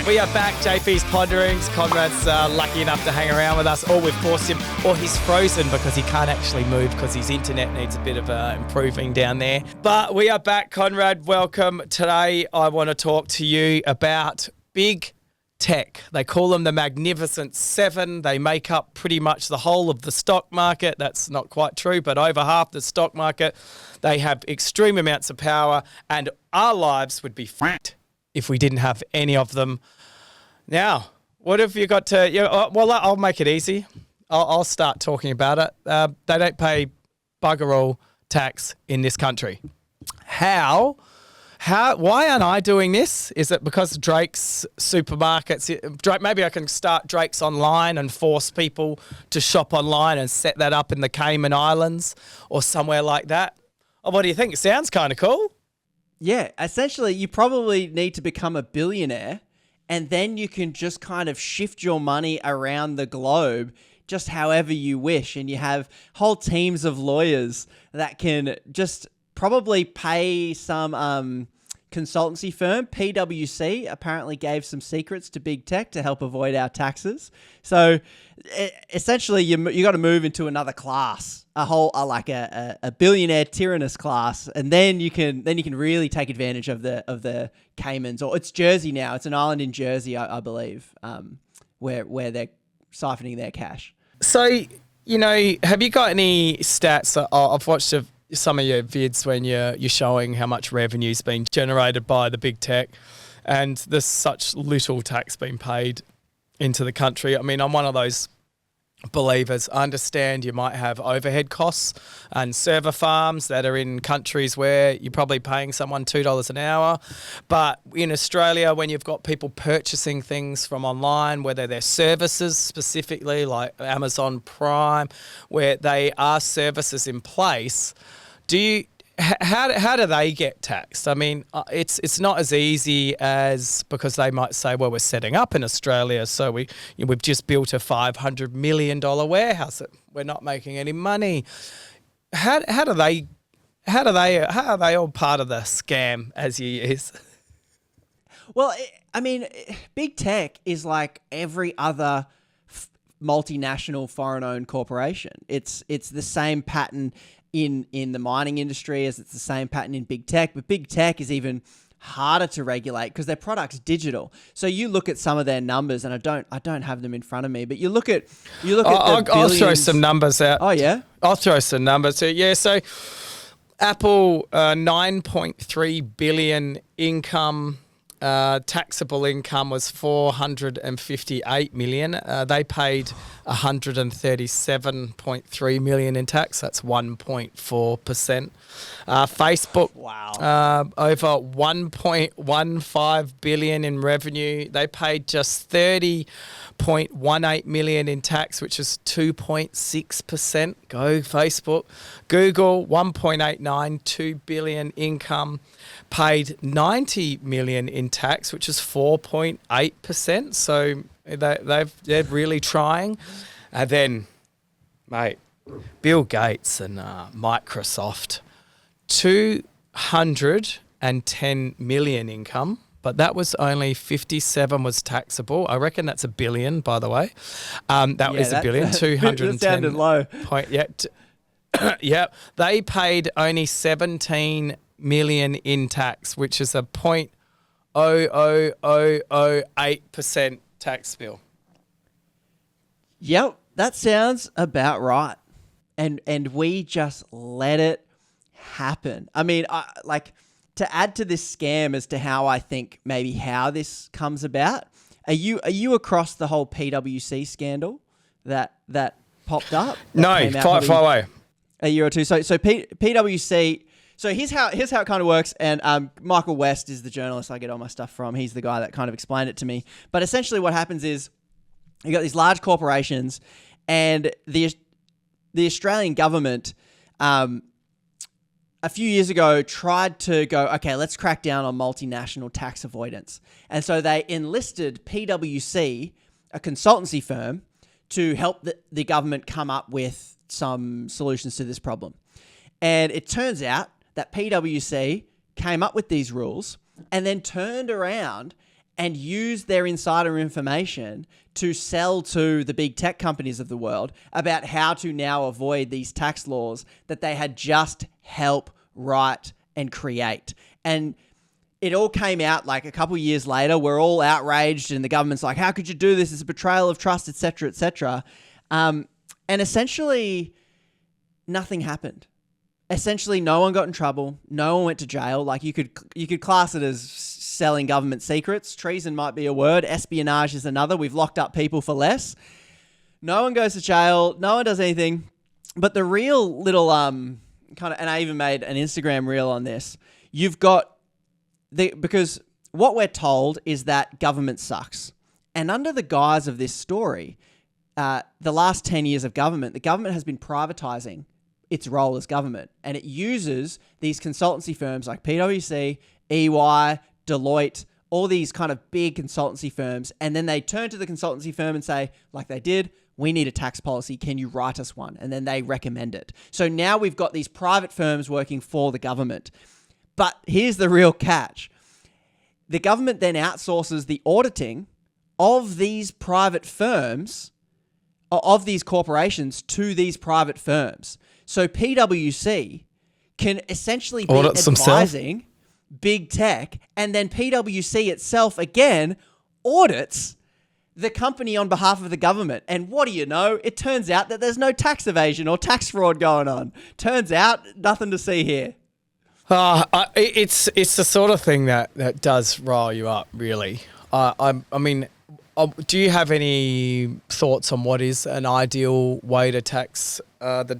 We are back. JP's Ponderings. Conrad's lucky enough to hang around with us, or we've forced him, or he's frozen because he can't actually move because his internet needs a bit of improving down there. But we are back, Conrad. Welcome. Today I want to talk to you about big tech. They call them the Magnificent Seven. They make up pretty much the whole of the stock market. That's not quite true, but over half the stock market. They have extreme amounts of power, and our lives would be fucked if we didn't have any of them. Now, what have you got to... well, I'll make it easy. I'll start talking about it. They don't pay bugger all tax in this country. How? Why aren't I doing this? Is it because Drake's supermarkets... Maybe I can start Drake's online and force people to shop online and set that up in the Cayman Islands or somewhere like that. Oh, what do you think? It sounds kind of cool. Yeah, essentially, you probably need to become a billionaire, and then you can just kind of shift your money around the globe just however you wish. And you have whole teams of lawyers that can just probably pay some consultancy firm. PwC apparently gave some secrets to big tech to help avoid our taxes. So essentially, you got to move into another class, a billionaire tyrannous class, and then you can really take advantage of the Caymans, or it's Jersey now. It's an island in Jersey, I believe, where they're siphoning their cash. So, have you got any stats? I've watched some of your vids when you're showing how much revenue's been generated by the big tech, and there's such little tax being paid into the country. I mean, I'm one of those believers. I understand you might have overhead costs and server farms that are in countries where you're probably paying someone $2 an hour. But in Australia, when you've got people purchasing things from online, whether they're services specifically like Amazon Prime, where they are services in place, how do they get taxed? I mean, it's not as easy as, because they might say, well, we're setting up in Australia, so we've just built a $500 million warehouse that we're not making any money. How are they all part of the scam, as you use? Well, big tech is like every other multinational foreign-owned corporation. It's the same pattern in the mining industry as it's the same pattern in big tech, but big tech is even harder to regulate because their product's digital. So you look at some of their numbers, and I don't have them in front of me, but you look at I'll throw some numbers out. Oh yeah, I'll throw some numbers. So Apple, 9.3 billion income. Taxable income was 458 million. They paid 137.3 million in tax. That's 1.4%. Facebook, wow, over 1.15 billion in revenue. They paid just 30.18 million in tax, which is 2.6%. Go Facebook. Google, 1.892 billion income, paid 90 million in tax, which is 4.8%. So they're really trying. And then, mate, Bill Gates and Microsoft, 210 million income, but that was only 57 was taxable. I reckon that's a billion, by the way. That is a billion. 210. That sounded low. Yeah, they paid only 17 million in tax, which is a 0.00008% tax bill. Yep, that sounds about right. And we just let it happen. I mean, to add to this scam as to how I think maybe how this comes about, are you across the whole PwC scandal that popped up? No, far away. A year or two. So PwC. So here's how it kind of works. And Michael West is the journalist I get all my stuff from. He's the guy that kind of explained it to me. But essentially, what happens is you got these large corporations, and the Australian government, a few years ago, tried to go, okay, let's crack down on multinational tax avoidance. And so they enlisted PwC, a consultancy firm, to help the government come up with some solutions to this problem. And it turns out that PwC came up with these rules and then turned around and use their insider information to sell to the big tech companies of the world about how to now avoid these tax laws that they had just helped write and create. And it all came out like a couple of years later. We're all outraged and the government's like, how could you do this? It's a betrayal of trust, etc., etc. And essentially nothing happened. Essentially, no one got in trouble. No one went to jail. Like you could class it as selling government secrets. Treason might be a word. Espionage is another. We've locked up people for less. No one goes to jail. No one does anything. But the real little and I even made an Instagram reel on this. You've got because what we're told is that government sucks, and under the guise of this story, the last 10 years of government, the government has been privatizing its role as government, and it uses these consultancy firms like PwC, EY, Deloitte, all these kind of big consultancy firms, and then they turn to the consultancy firm and say, like they did, we need a tax policy, can you write us one? And then they recommend it. So now we've got these private firms working for the government. But here's the real catch. The government then outsources the auditing of these private firms, of these corporations to these private firms. So PwC can essentially be advising big tech, and then PwC itself again audits the company on behalf of the government. And what do you know? It turns out that there's no tax evasion or tax fraud going on. Turns out nothing to see here. It's the sort of thing that does rile you up, really. I mean, do you have any thoughts on what is an ideal way to tax the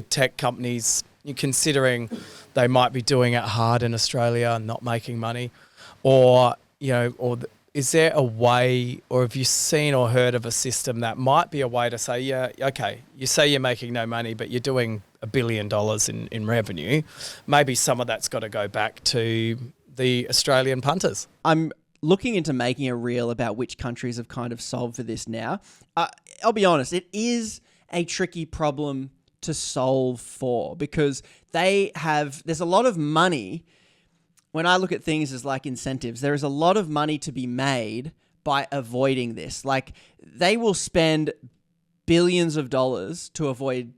tech companies, considering they might be doing it hard in Australia and not making money? Or, is there a way, or have you seen or heard of a system that might be a way to say, yeah, okay, you say you're making no money, but you're doing $1 billion in revenue. Maybe some of that's got to go back to the Australian punters. I'm looking into making a reel about which countries have kind of solved for this now. I'll be honest, it is a tricky problem to solve for, because there's a lot of money. When I look at things as like incentives, there is a lot of money to be made by avoiding this. Like they will spend billions of dollars to avoid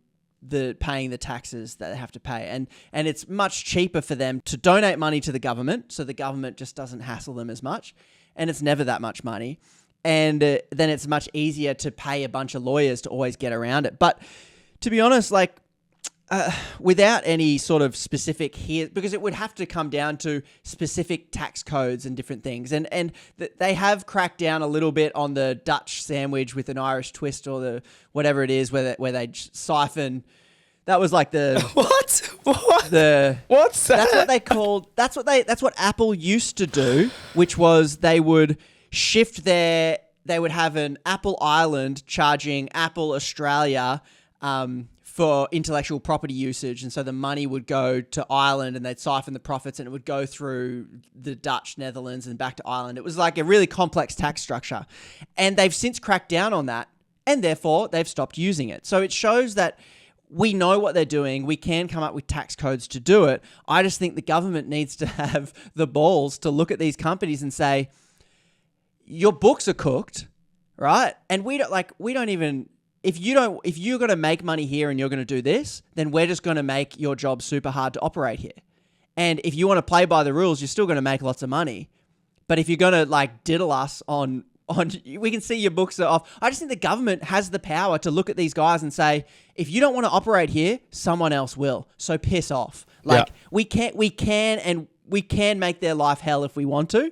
paying the taxes that they have to pay. And it's much cheaper for them to donate money to the government, so the government just doesn't hassle them as much. And it's never that much money. And then it's much easier to pay a bunch of lawyers to always get around it. But to be honest, like, without any sort of specific here, because it would have to come down to specific tax codes and different things. And they have cracked down a little bit on the Dutch sandwich with an Irish twist, or the whatever it is, where they siphon. That was like the what? What's that? That's what they called. That's what Apple used to do, which was they would they would have an Apple Island charging Apple Australia for intellectual property usage. And so the money would go to Ireland and they'd siphon the profits, and it would go through the Dutch, Netherlands, and back to Ireland. It was like a really complex tax structure. And they've since cracked down on that, and therefore they've stopped using it. So it shows that we know what they're doing. We can come up with tax codes to do it. I just think the government needs to have the balls to look at these companies and say, your books are cooked, right? And we don't even... If you're going to make money here and you're going to do this, then we're just going to make your job super hard to operate here. And if you want to play by the rules, you're still going to make lots of money. But if you're going to like diddle us on, we can see your books are off. I just think the government has the power to look at these guys and say, if you don't want to operate here, someone else will. So piss off. Like we can make their life hell if we want to.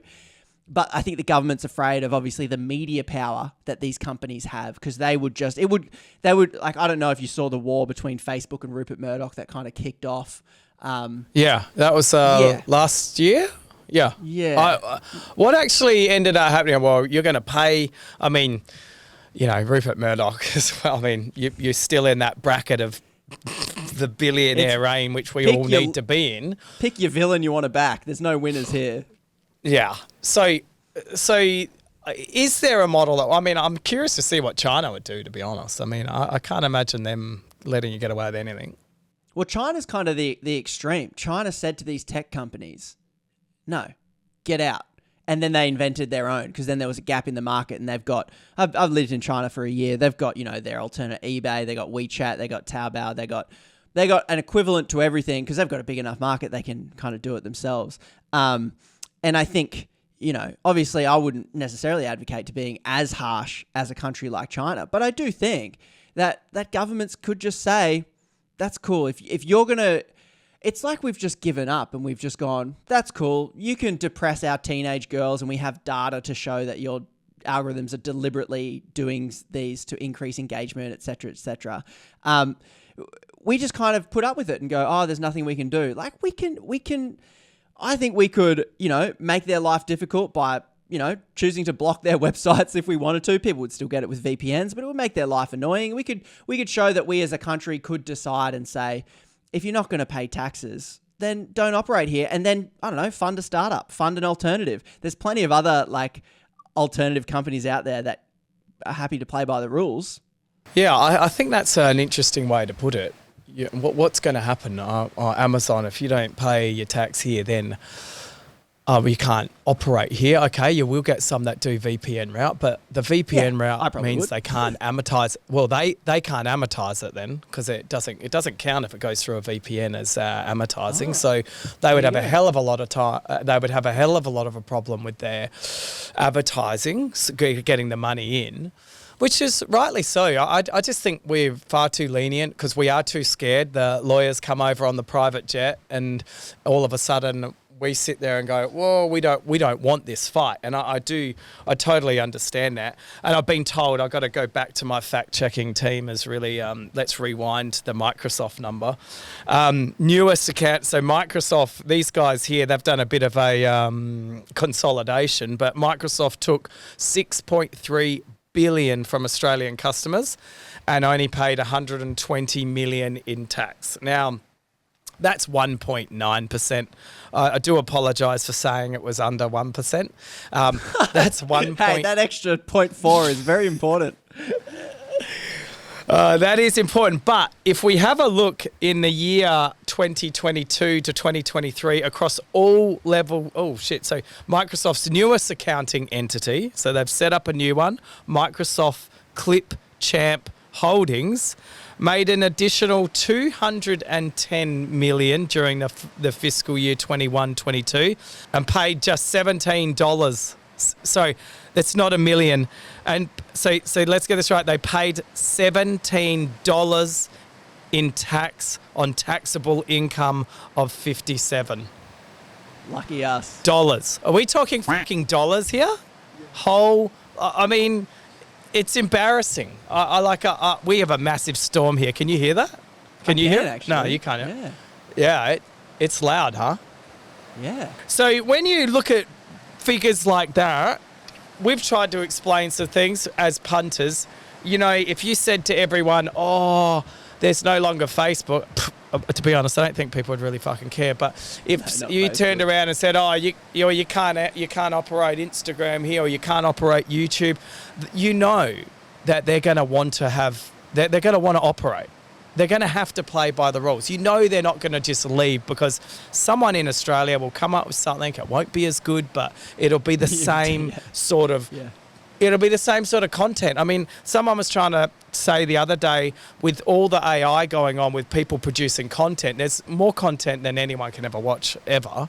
But I think the government's afraid of obviously the media power that these companies have, because they would like, I don't know if you saw the war between Facebook and Rupert Murdoch that kind of kicked off. That was last year. Yeah. Yeah. What actually ended up happening? Well, you're going to pay, I mean, Rupert Murdoch as well. I mean, you're still in that bracket of the billionaire reign, which we all need to be in. Pick your villain you want to back. There's no winners here. Yeah. So is there a model that, I mean, I'm curious to see what China would do, to be honest. I mean, I can't imagine them letting you get away with anything. Well, China's kind of the extreme. China said to these tech companies, no, get out. And then they invented their own because then there was a gap in the market, and they've got. I've lived in China for a year. They've got their alternate eBay. They got WeChat. They got Taobao. They got an equivalent to everything because they've got a big enough market. They can kind of do it themselves. And I think obviously I wouldn't necessarily advocate to being as harsh as a country like China, but I do think that governments could just say, that's cool. If you're gonna. It's like we've just given up and we've just gone, that's cool. You can depress our teenage girls and we have data to show that your algorithms are deliberately doing these to increase engagement, et cetera, et cetera. We just kind of put up with it and go, oh, there's nothing we can do. Like we can, I think we could, make their life difficult by, choosing to block their websites if we wanted to. People would still get it with VPNs, but it would make their life annoying. We could show that we as a country could decide and say, if you're not going to pay taxes, then don't operate here. And then, I don't know, fund a startup, fund an alternative. There's plenty of other alternative companies out there that are happy to play by the rules. Yeah, I think that's an interesting way to put it. What's going to happen? Amazon, if you don't pay your tax here, then you can't operate here. Okay, you will get some that do VPN route, but the VPN route means they can't amortize. Well, they can't amortize it then because it doesn't count if it goes through a VPN as amortizing. Oh. So they would have a hell of a lot of time. They would have a hell of a lot of a problem with their advertising, getting the money in. Which is rightly so. I just think we're far too lenient because we are too scared. The lawyers come over on the private jet and all of a sudden we sit there and go, well, we don't want this fight. And I totally understand that. And I've been told I've got to go back to my fact-checking team as really, let's rewind the Microsoft number. Newest account, so Microsoft, these guys here, they've done a bit of a consolidation, but Microsoft took 6.3 billion from Australian customers and only paid 120 million in tax. Now, that's 1.9%. I do apologise for saying it was under 1%. That's 1. Hey, that extra 0.4 is very important. That is important. But if we have a look in the year 2022 to 2023 across all level, so Microsoft's newest accounting entity, so they've set up a new one, Microsoft Clipchamp Holdings, made an additional 210 million during the fiscal year 21-22 and paid just $17. So that's not a million. And so let's get this right. They paid $17 in tax on taxable income of 57. Lucky us. Dollars. Are we talking fucking dollars here? I mean, it's embarrassing. We have a massive storm here. Can you hear that? Can you hear it? Actually. No, you can't hear it. Yeah, it's loud, huh? Yeah. So when you look at figures like that, we've tried to explain some things as punters. If you said to everyone, there's no longer Facebook, to be honest, I don't think people would really fucking care. But if you turned around and said, you can't operate Instagram here or you can't operate YouTube, that they're going to want to have, they're going to want to operate. They're going to have to play by the rules. They're not going to just leave because someone in Australia will come up with something. It won't be as good, but it'll be the same sort of... Yeah. It'll be the same sort of content. I mean, someone was trying to say the other day, with all the AI going on with people producing content, there's more content than anyone can ever watch, ever.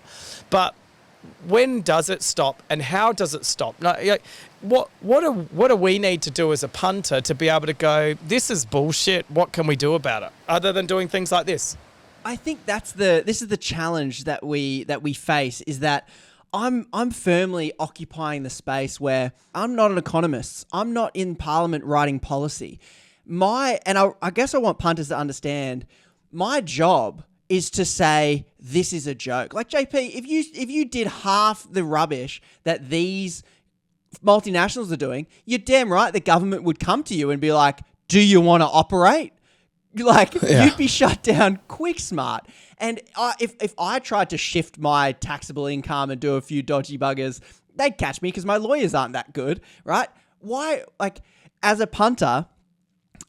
But when does it stop and how does it stop? What do we need to do as a punter to be able to go, this is bullshit, what can we do about it? Other than doing things like this? I think this is the challenge that we face, is that I'm firmly occupying the space where I'm not an economist. I'm not in Parliament writing policy. I guess I want punters to understand my job is to say this is a joke. Like, JP, if you did half the rubbish that these multinationals are doing, you're damn right the government would come to you and be like, do you want to operate? You'd be shut down quick smart. And if I tried to shift my taxable income and do a few dodgy buggers, they'd catch me because my lawyers aren't that good, right? Why? As a punter,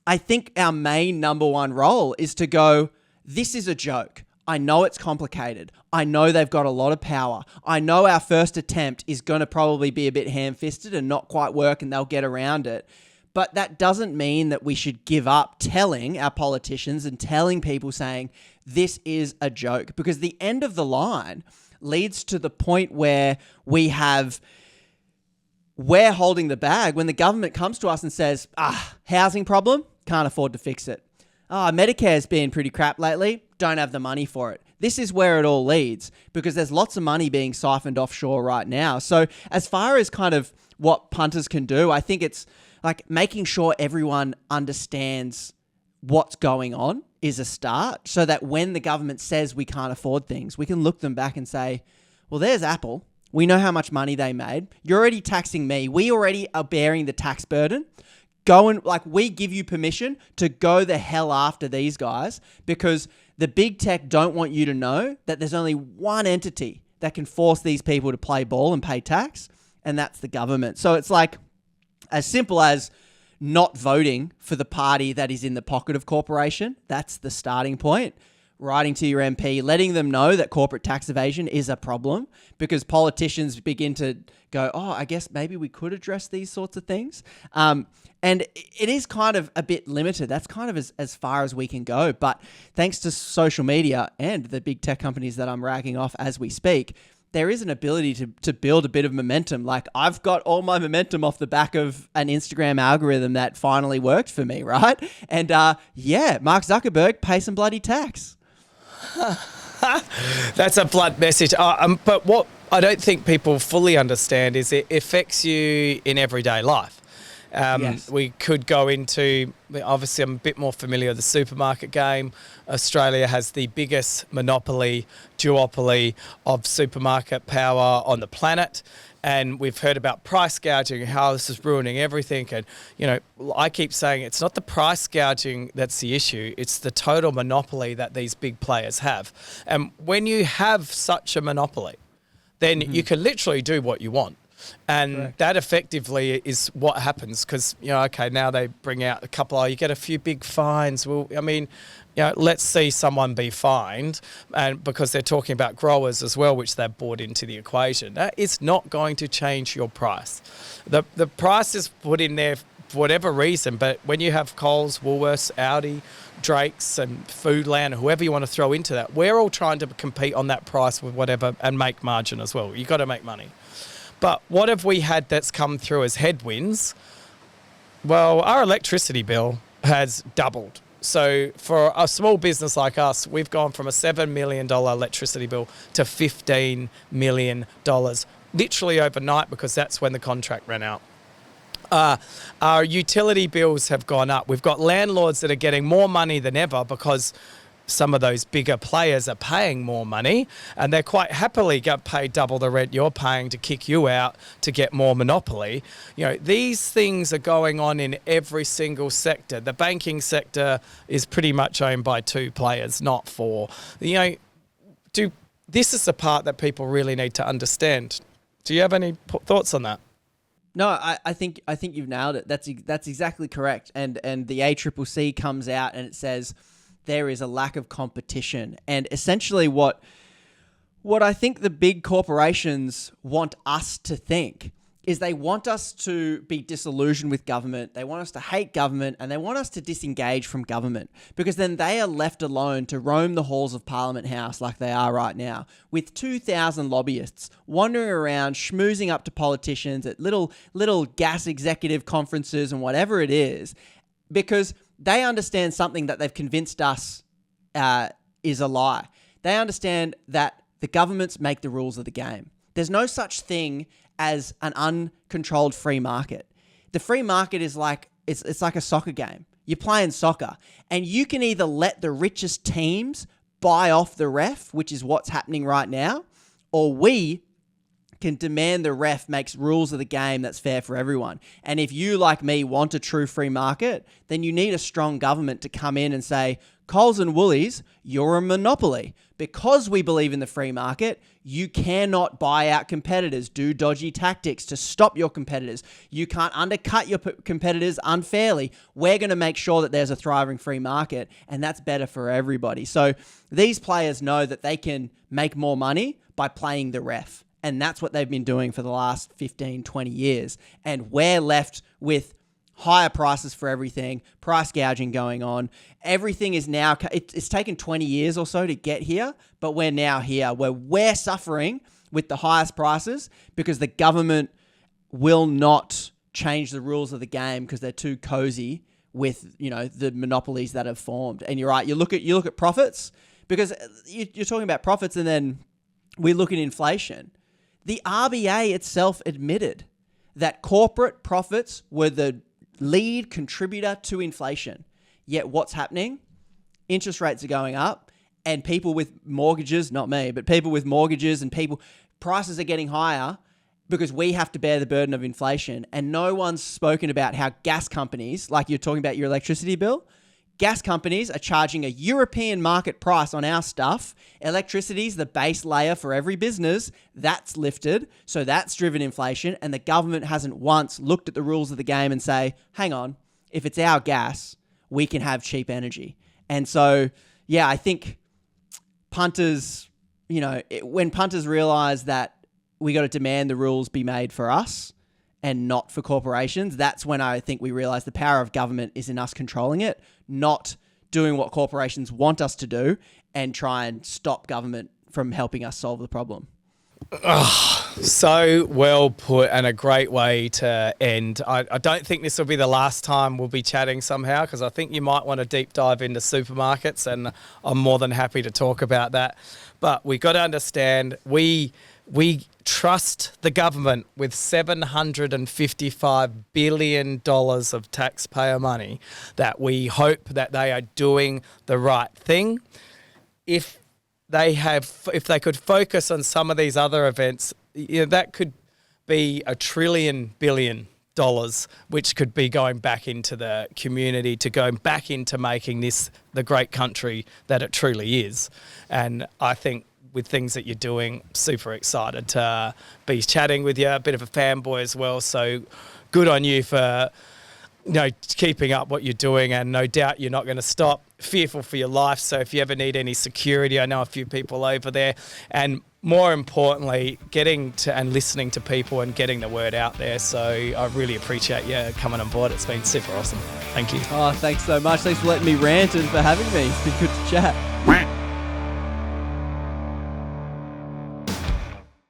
I think our main number one role is to go, this is a joke. I know it's complicated. I know they've got a lot of power. I know our first attempt is going to probably be a bit ham-fisted and not quite work, and they'll get around it. But that doesn't mean that we should give up telling our politicians and telling people, saying this is a joke, because the end of the line leads to the point where we're holding the bag when the government comes to us and says, housing problem, can't afford to fix it. Medicare's been pretty crap lately, don't have the money for it. This is where it all leads, because there's lots of money being siphoned offshore right now. So as far as kind of what punters can do, I think it's like making sure everyone understands what's going on is a start, so that when the government says we can't afford things, we can look them back and say, well, there's Apple. We know how much money they made. You're already taxing me. We already are bearing the tax burden. We give you permission to go the hell after these guys, because the big tech don't want you to know that there's only one entity that can force these people to play ball and pay tax, and that's the government. So it's like as simple as not voting for the party that is in the pocket of corporation. That's the starting point. Writing to your MP, letting them know that corporate tax evasion is a problem, because politicians begin to go, I guess maybe we could address these sorts of things. And it is kind of a bit limited. That's kind of as far as we can go. But thanks to social media and the big tech companies that I'm ragging off as we speak, there is an ability to build a bit of momentum. Like, I've got all my momentum off the back of an Instagram algorithm that finally worked for me, right? And Mark Zuckerberg, pay some bloody tax. That's a blunt message. But what I don't think people fully understand is it affects you in everyday life. Yes. We could go into, obviously I'm a bit more familiar with the supermarket game. Australia has the biggest monopoly, duopoly of supermarket power on the planet. And we've heard about price gouging, how this is ruining everything. And, I keep saying it's not the price gouging that's the issue. It's the total monopoly that these big players have. And when you have such a monopoly, then you can literally do what you want. And Correct. That effectively is what happens, because, now they bring out a couple, you get a few big fines. Well, let's see someone be fined, and because they're talking about growers as well, which they've brought into the equation. That is not going to change your price. The price is put in there for whatever reason, but when you have Coles, Woolworths, Audi, Drake's and Foodland, whoever you want to throw into that, we're all trying to compete on that price with whatever and make margin as well. You've got to make money. But what have we had that's come through as headwinds? Well, our electricity bill has doubled. So for a small business like us, we've gone from a $7 million electricity bill to $15 million, literally overnight, because that's when the contract ran out. Our utility bills have gone up. We've got landlords that are getting more money than ever because some of those bigger players are paying more money, and they're quite happily get paid double the rent you're paying to kick you out to get more monopoly. These things are going on in every single sector. The banking sector is pretty much owned by two players, not four. This is the part that people really need to understand. Do you have any thoughts on that? No, I think you've nailed it. That's exactly correct. And the ACCC comes out and it says there is a lack of competition. And essentially what I think the big corporations want us to think is they want us to be disillusioned with government. They want us to hate government, and they want us to disengage from government, because then they are left alone to roam the halls of Parliament House like they are right now, with 2,000 lobbyists wandering around, schmoozing up to politicians at little gas executive conferences and whatever it is, because they understand something that they've convinced us is a lie. They understand that the governments make the rules of the game. There's no such thing as an uncontrolled free market. The free market is like, it's like a soccer game. You're playing soccer, and you can either let the richest teams buy off the ref, which is what's happening right now, or we can demand the ref makes rules of the game that's fair for everyone. And if you, like me, want a true free market, then you need a strong government to come in and say, Coles and Woolies, you're a monopoly. because we believe in the free market, you cannot buy out competitors, do dodgy tactics to stop your competitors. You can't undercut your competitors unfairly. We're going to make sure that there's a thriving free market, and that's better for everybody. So these players know that they can make more money by playing the ref. And that's what they've been doing for the last 15, 20 years. And we're left with higher prices for everything, price gouging going on. Everything is now, it's taken 20 years or so to get here, but we're now here where we're suffering with the highest prices because the government will not change the rules of the game because they're too cozy with, the monopolies that have formed. And you're right, you look at profits, because you're talking about profits, and then we look at inflation. The RBA itself admitted that corporate profits were the lead contributor to inflation. Yet what's happening? Interest rates are going up, and people with mortgages, not me, but people with mortgages and prices are getting higher because we have to bear the burden of inflation. And no one's spoken about how gas companies, like you're talking about your electricity bill, gas companies are charging a European market price on our stuff. Electricity's the base layer for every business. That's lifted. So that's driven inflation. And the government hasn't once looked at the rules of the game and say, hang on, if it's our gas, we can have cheap energy. And so, yeah, I think punters, when punters realize that we got to demand the rules be made for us and not for corporations, that's when I think we realize the power of government is in us controlling it, not doing what corporations want us to do and try and stop government from helping us solve the problem. So well put, and a great way to end. I don't think this will be the last time we'll be chatting somehow, because I think you might want to deep dive into supermarkets, and I'm more than happy to talk about that. But we got to understand, we trust the government with $755 billion of taxpayer money, that we hope that they are doing the right thing. If they could focus on some of these other events, that could be $1 billion, which could be going back into the community, to going back into making this the great country that it truly is. And I think with things that you're doing, super excited to be chatting with you, a bit of a fanboy as well. So good on you for keeping up what you're doing, and no doubt you're not going to stop. Fearful for your life. So if you ever need any security, I know a few people over there, and more importantly, getting to and listening to people and getting the word out there. So I really appreciate you coming on board. It's been super awesome. Thank you. Oh, thanks so much. Thanks for letting me rant and for having me. It's been good to chat.